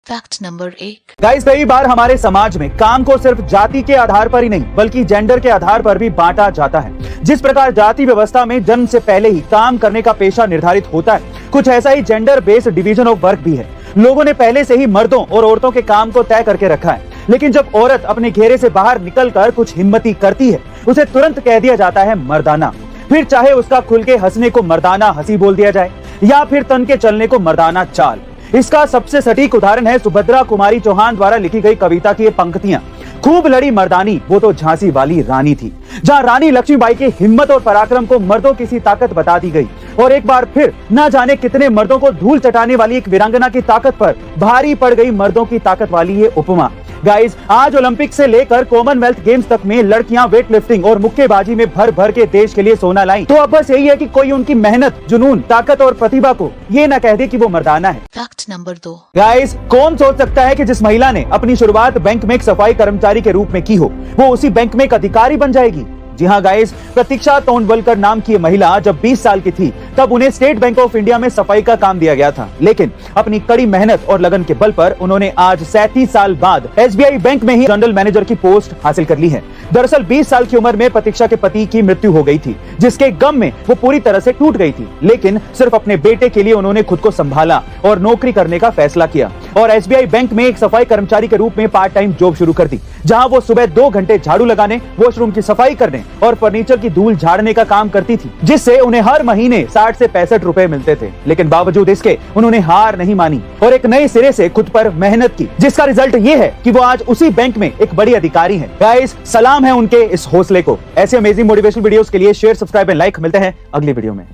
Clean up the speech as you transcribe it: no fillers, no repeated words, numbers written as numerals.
Fact number 1। Guys, कई बार हमारे समाज में काम को सिर्फ जाति के आधार पर ही नहीं बल्कि जेंडर के आधार पर भी बांटा जाता है। जिस प्रकार जाति व्यवस्था में जन्म से पहले ही काम करने का पेशा निर्धारित होता है, कुछ ऐसा ही gender based division of work भी है। लोगों ने पहले से ही मर्दों और औरतों के काम को तय करके रखा है, लेकिन जब औरत अपने घेरे से बाहर निकलकर कुछ हिम्मती करती है, उसे तुरंत कह दिया जाता है मर्दाना। फिर चाहे उसका खुल के हंसने को मर्दाना हंसी बोल दिया जाए या फिर तन के चलने को मर्दाना चाल। इसका सबसे सटीक उदाहरण है सुभद्रा कुमारी चौहान द्वारा लिखी गई कविता की ये पंक्तियां। खूब लड़ी मर्दानी, वो तो झांसी वाली रानी थी, जहां रानी लक्ष्मीबाई की हिम्मत और पराक्रम को मर्दों की सी ताकत बता दी गई। और एक बार फिर ना जाने कितने मर्दों को धूल चटाने वाली एक वीरांगना की ताकत पर भारी पड़ गई मर्दों की ताकत वाली ये उपमा। गाइस, आज ओलंपिक से लेकर कॉमनवेल्थ गेम्स तक में लड़कियां वेट लिफ्टिंग और मुक्केबाजी में भर भर के देश के लिए सोना लाई। तो अब बस यही है कि कोई उनकी मेहनत, जुनून, ताकत और प्रतिभा को ये न कह दे कि वो मर्दाना है। Fact number 2। गाइस, कौन सोच सकता है कि जिस महिला ने अपनी शुरुआत बैंक में एक सफाई कर्मचारी के रूप में की हो, वो उसी बैंक में एक अधिकारी बन जाएगी। जी हाँ गाइस, प्रतीक्षा तोंडवलकर नाम की महिला जब 20 साल की थी तब उन्हें स्टेट बैंक ऑफ इंडिया में सफाई का काम दिया गया था, लेकिन अपनी कड़ी मेहनत और लगन के बल पर उन्होंने आज 37 साल बाद एसबीआई बैंक में ही जनरल मैनेजर की पोस्ट हासिल कर ली है। दरअसल 20 साल की उम्र में प्रतीक्षा के पति की मृत्यु हो गई थी, जिसके गम में वो पूरी तरह से टूट गई थी, लेकिन सिर्फ अपने बेटे के लिए उन्होंने खुद को संभाला और नौकरी करने का फैसला किया और एसबीआई बैंक में एक सफाई कर्मचारी के रूप में पार्ट टाइम जॉब शुरू कर दी, जहां वो सुबह 2 घंटे झाड़ू लगाने, वॉशरूम की सफाई करने और फर्नीचर की धूल झाड़ने का काम करती थी, जिससे उन्हें हर महीने 60 से 65 रुपए मिलते थे। लेकिन बावजूद इसके उन्होंने हार नहीं मानी और एक नए सिरे से खुद पर मेहनत की, जिसका रिजल्ट ये है कि वो आज उसी बैंक में एक बड़ी अधिकारी हैं। गाइस, सलाम है उनके इस हौसले को। ऐसे अमेजिंग मोटिवेशनल वीडियोस के लिए शेयर, सब्सक्राइब एंड लाइक। मिलते हैं अगली वीडियो में।